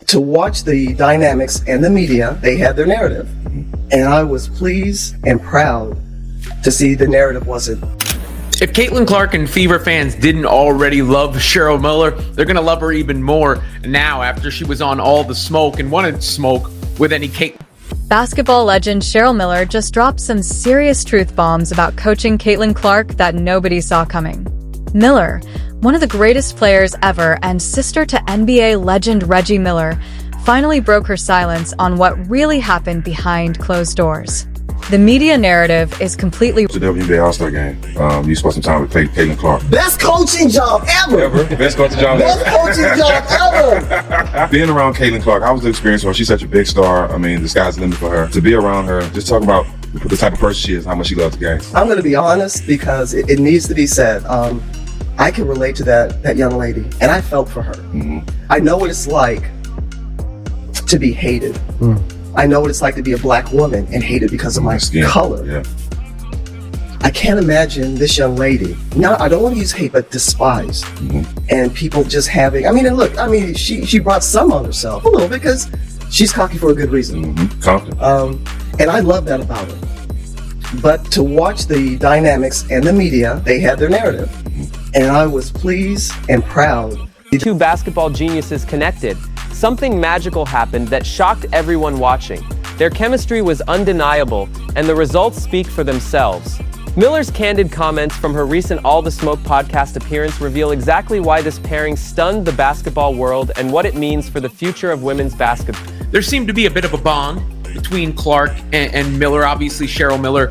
to watch the dynamics and the media, they had their narrative. And I was pleased and proud to see the narrative wasn't. If Caitlin Clark and Fever fans didn't already love Cheryl Miller, they're going to love her even more now after she was on All the Smoke and wanted smoke with any Caitlin. Basketball legend Cheryl Miller just dropped some serious truth bombs about coaching Caitlin Clark that nobody saw coming. Miller, one of the greatest players ever and sister to NBA legend Reggie Miller, finally broke her silence on what really happened behind closed doors. The media narrative is completely... The WNBA All-Star game. You spent some time with Caitlin Clark. Best coaching job ever! Best coaching job Best coaching job ever! Being around Caitlin Clark, how was the experience for her? She's such a big star. I mean, the sky's the limit for her. To be around her, just talk about the type of person she is, how much she loves the game. I'm going to be honest because it needs to be said. I can relate to that young lady, and I felt for her. Mm-hmm. I know what it's like to be hated. I know what it's like to be a black woman and hated because of my skin color. Yeah. I can't imagine this young lady, now I don't want to use hate, but despised. And people just having, and look, she brought some on herself a little bit because she's cocky for a good reason. Confident. And I love that about her. But to watch the dynamics and the media, they had their narrative. And I was pleased and proud. Two basketball geniuses connected. Something magical happened that shocked everyone watching. Their chemistry was undeniable, and the results speak for themselves. Miller's candid comments from her recent All the Smoke podcast appearance reveal exactly why this pairing stunned the basketball world and what it means for the future of women's basketball. There seemed to be a bit of a bond between Clark and Miller. Obviously, Cheryl Miller,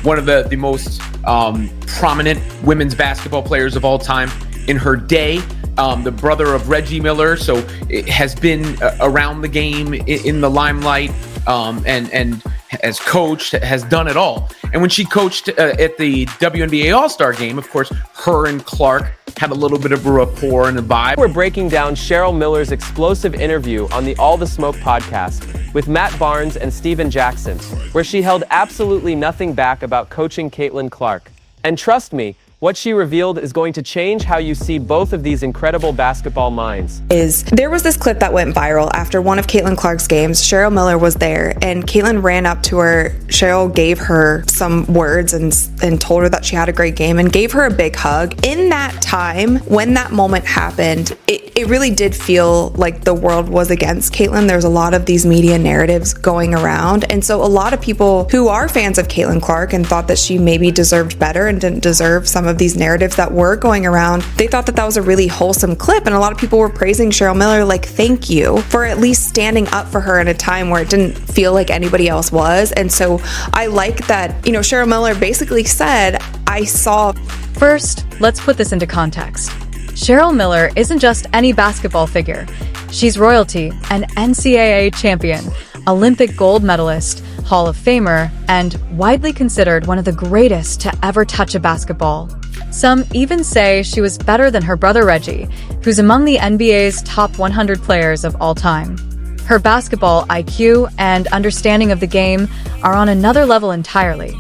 one of the most prominent women's basketball players of all time in her day. The brother of Reggie Miller, so it has been around the game in the limelight, and has coached, has done it all. And when she coached at the WNBA All-Star game, of course, her and Clark had a little bit of a rapport and a vibe. We're breaking down Cheryl Miller's explosive interview on the All the Smoke podcast with Matt Barnes and Steven Jackson, where she held absolutely nothing back about coaching Caitlin Clark. And trust me, what she revealed is going to change how you see both of these incredible basketball minds. There was this clip that went viral after one of Caitlin Clark's games. Cheryl Miller was there, and Caitlin ran up to her. Cheryl gave her some words and told her that she had a great game and gave her a big hug. In that time, when that moment happened, it really did feel like the world was against Caitlin. There's a lot of these media narratives going around, and so a lot of people who are fans of Caitlin Clark and thought that she maybe deserved better and didn't deserve some of these narratives that were going around, they thought that was a really wholesome clip, and a lot of people were praising Cheryl Miller, like, thank you for at least standing up for her in a time where it didn't feel like anybody else was. And so I like that, Cheryl Miller basically said, I saw. First, let's put this into context. Cheryl Miller isn't just any basketball figure. She's royalty, an NCAA champion, Olympic gold medalist, Hall of Famer, and widely considered one of the greatest to ever touch a basketball. Some even say she was better than her brother Reggie, who's among the NBA's top 100 players of all time. Her basketball IQ and understanding of the game are on another level entirely.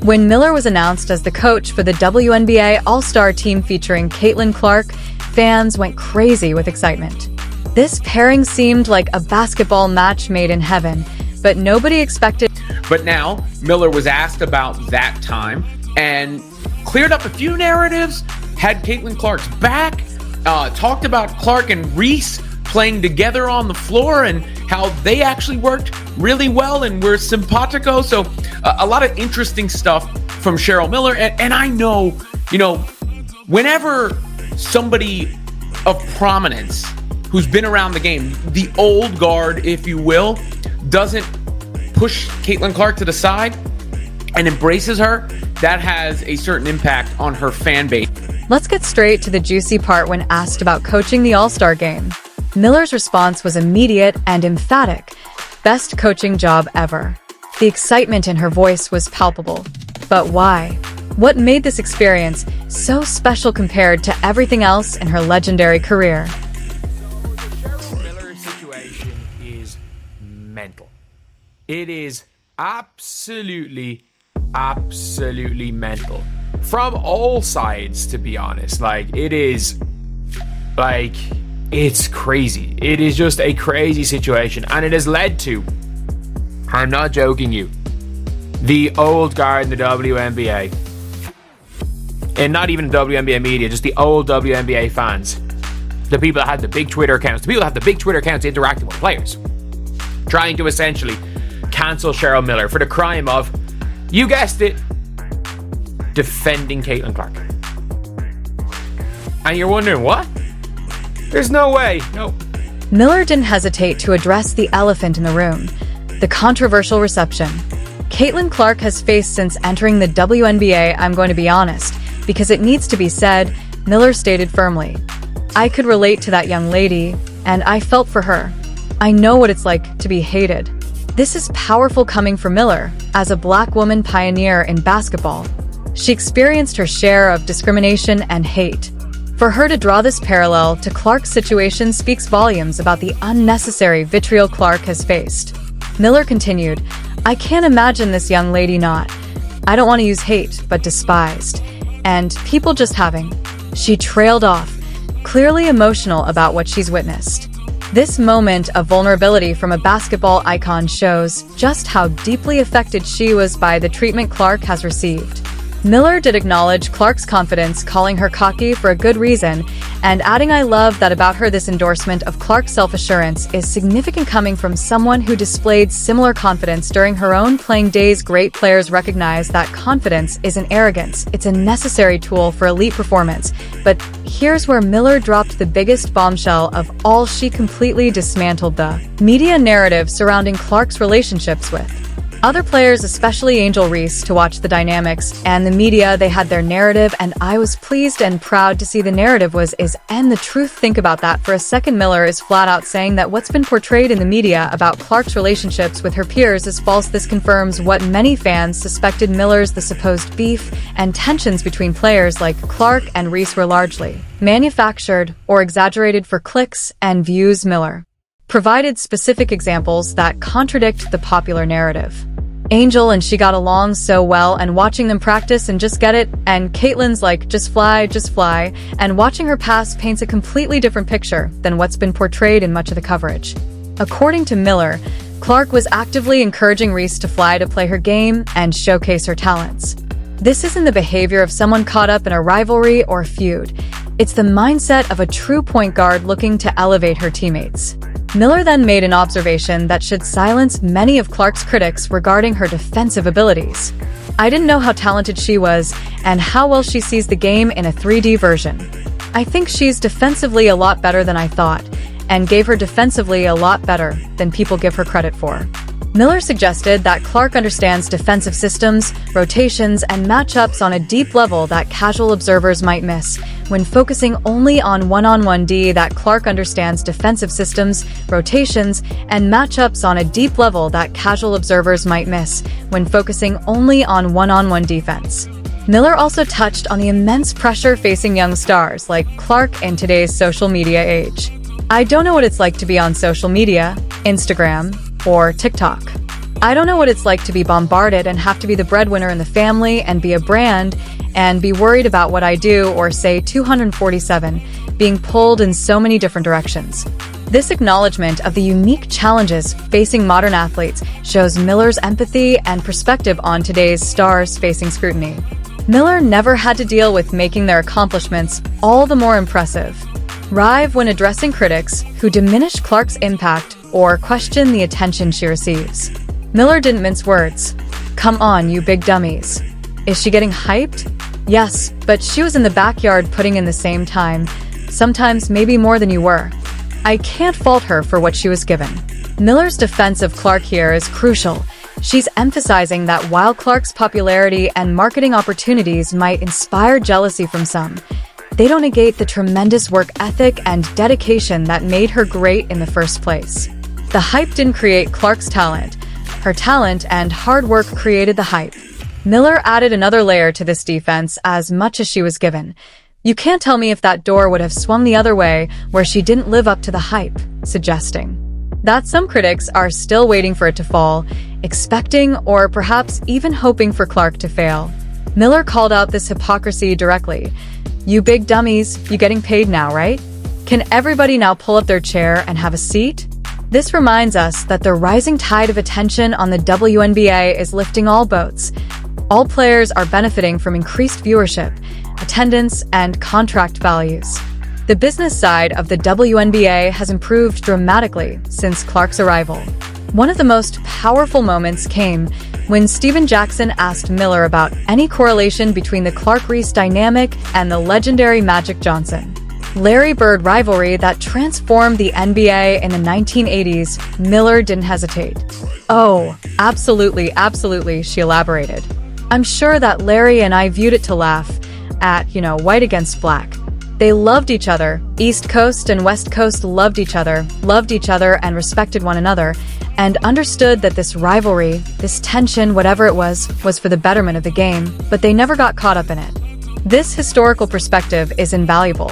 When Miller was announced as the coach for the WNBA All-Star team featuring Caitlin Clark, fans went crazy with excitement. This pairing seemed like a basketball match made in heaven, but nobody expected. But now, Miller was asked about that time and cleared up a few narratives, had Caitlin Clark's back, talked about Clark and Reese playing together on the floor and how they actually worked really well and were simpatico. So a lot of interesting stuff from Cheryl Miller. And I know, whenever somebody of prominence who's been around the game, the old guard, if you will, doesn't push Caitlin Clark to the side and embraces her, that has a certain impact on her fan base. Let's get straight to the juicy part when asked about coaching the All-Star game. Miller's response was immediate and emphatic. Best coaching job ever. The excitement in her voice was palpable. But why? What made this experience so special compared to everything else in her legendary career? The Cheryl Miller situation is mental. It is absolutely mental. From all sides, to be honest. It is It's crazy. It is just a crazy situation, and it has led to, I'm not joking you, the old guard in the WNBA, and not even the WNBA media, just the old WNBA fans, the people that had the big Twitter accounts, interacting with players, trying to essentially cancel Cheryl Miller for the crime of, you guessed it, defending Caitlin Clark. And you're wondering, what? There's no way. No. Miller didn't hesitate to address the elephant in the room, the controversial reception. Caitlin Clark has faced since entering the WNBA, I'm going to be honest, because it needs to be said, Miller stated firmly. I could relate to that young lady, and I felt for her. I know what it's like to be hated. This is powerful coming from Miller, as a black woman pioneer in basketball. She experienced her share of discrimination and hate. For her to draw this parallel to Clark's situation speaks volumes about the unnecessary vitriol Clark has faced. Miller continued, I can't imagine this young lady not, I don't want to use hate, but despised, and people just having. She trailed off, clearly emotional about what she's witnessed. This moment of vulnerability from a basketball icon shows just how deeply affected she was by the treatment Clark has received. Miller did acknowledge Clark's confidence, calling her cocky for a good reason, and adding, I love that about her. This endorsement of Clark's self-assurance is significant coming from someone who displayed similar confidence during her own playing days. Great players recognize that confidence isn't arrogance, it's a necessary tool for elite performance. But here's where Miller dropped the biggest bombshell of all. She completely dismantled the media narrative surrounding Clark's relationships with other players, especially Angel Reese, to watch the dynamics and the media. They had their narrative, and I was pleased and proud to see the narrative and the truth. Think about that for a second. Miller is flat out saying that what's been portrayed in the media about Clark's relationships with her peers is false. This confirms what many fans suspected. Miller's the supposed beef and tensions between players like Clark and Reese were largely manufactured or exaggerated for clicks and views. Miller provided specific examples that contradict the popular narrative. Angel and she got along so well, and watching them practice and just get it, and Caitlin's like, just fly, and watching her pass paints a completely different picture than what's been portrayed in much of the coverage. According to Miller, Clark was actively encouraging Reese to fly to play her game and showcase her talents. This isn't the behavior of someone caught up in a rivalry or feud. It's the mindset of a true point guard looking to elevate her teammates. Miller then made an observation that should silence many of Clark's critics regarding her defensive abilities. I didn't know how talented she was and how well she sees the game in a 3D version. I think she's defensively a lot better than I thought, and gave her defensively a lot better than people give her credit for. Miller suggested that Clark understands defensive systems, rotations, and matchups on a deep level that casual observers might miss when focusing only on one-on-one D. That Clark understands defensive systems, rotations, and matchups on a deep level that casual observers might miss when focusing only on one-on-one defense. Miller also touched on the immense pressure facing young stars like Clark in today's social media age. I don't know what it's like to be on social media, Instagram, or TikTok. I don't know what it's like to be bombarded and have to be the breadwinner in the family and be a brand and be worried about what I do or say. 247, being pulled in so many different directions. This acknowledgement of the unique challenges facing modern athletes shows Miller's empathy and perspective on today's stars facing scrutiny. Miller never had to deal with making their accomplishments all the more impressive. Rive when addressing critics who diminish Clark's impact or question the attention she receives. Miller didn't mince words. Come on, you big dummies. Is she getting hyped? Yes, but she was in the backyard putting in the same time, sometimes maybe more than you were. I can't fault her for what she was given. Miller's defense of Clark here is crucial. She's emphasizing that while Clark's popularity and marketing opportunities might inspire jealousy from some, they don't negate the tremendous work ethic and dedication that made her great in the first place. The hype didn't create Clark's talent. Her talent and hard work created the hype. Miller added another layer to this defense as much as she was given. You can't tell me if that door would have swung the other way where she didn't live up to the hype, suggesting that some critics are still waiting for it to fall, expecting or perhaps even hoping for Clark to fail. Miller called out this hypocrisy directly. You big dummies, you getting paid now, right? Can everybody now pull up their chair and have a seat? This reminds us that the rising tide of attention on the WNBA is lifting all boats. All players are benefiting from increased viewership, attendance, and contract values. The business side of the WNBA has improved dramatically since Clark's arrival. One of the most powerful moments came when Steven Jackson asked Miller about any correlation between the Clark-Reese dynamic and the legendary Magic Johnson Larry Bird rivalry that transformed the NBA in the 1980s. Miller didn't hesitate. "Oh, absolutely, absolutely," she elaborated. "I'm sure that Larry and I viewed it to laugh at, white against black. They loved each other. East Coast and West Coast loved each other and respected one another, and understood that this rivalry, this tension, whatever it was for the betterment of the game, but they never got caught up in it." This historical perspective is invaluable.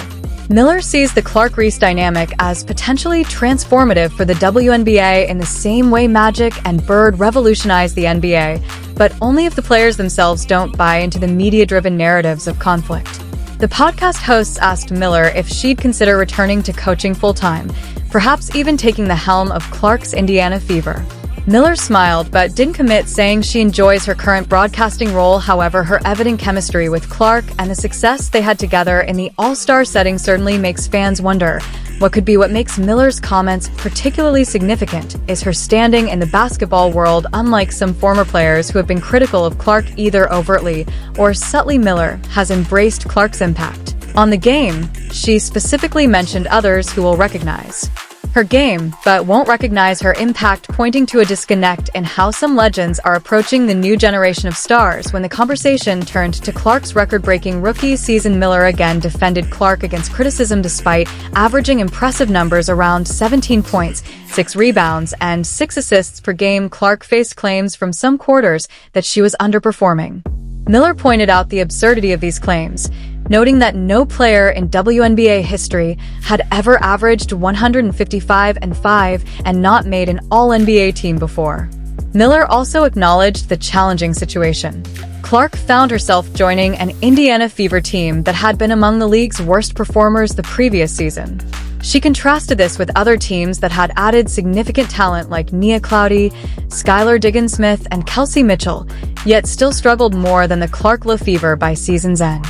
Miller sees the Clark-Reese dynamic as potentially transformative for the WNBA in the same way Magic and Bird revolutionized the NBA, but only if the players themselves don't buy into the media-driven narratives of conflict. The podcast hosts asked Miller if she'd consider returning to coaching full-time, perhaps even taking the helm of Clark's Indiana Fever. Miller smiled but didn't commit, saying she enjoys her current broadcasting role. However, her evident chemistry with Clark and the success they had together in the all-star setting certainly makes fans wonder what makes Miller's comments particularly significant is her standing in the basketball world. Unlike some former players who have been critical of Clark either overtly or subtly, Miller has embraced Clark's impact on the game. She specifically mentioned others who will recognize her game, but won't recognize her impact, pointing to a disconnect in how some legends are approaching the new generation of stars. When the conversation turned to Clark's record-breaking rookie season, Miller again defended Clark against criticism. Despite averaging impressive numbers around 17 points, 6 rebounds, and 6 assists per game, Clark faced claims from some quarters that she was underperforming. Miller pointed out the absurdity of these claims, noting that no player in WNBA history had ever averaged 155-5 and not made an All-NBA team before. Miller also acknowledged the challenging situation. Clark found herself joining an Indiana Fever team that had been among the league's worst performers the previous season. She contrasted this with other teams that had added significant talent like Nia Cloudy, Skylar Diggins-Smith, and Kelsey Mitchell, yet still struggled more than the Clark-La Fever by season's end.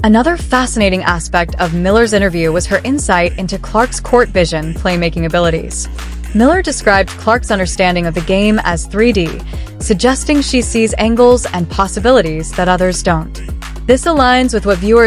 Another fascinating aspect of Miller's interview was her insight into Clark's court vision playmaking abilities. Miller described Clark's understanding of the game as 3D, suggesting she sees angles and possibilities that others don't. This aligns with what viewers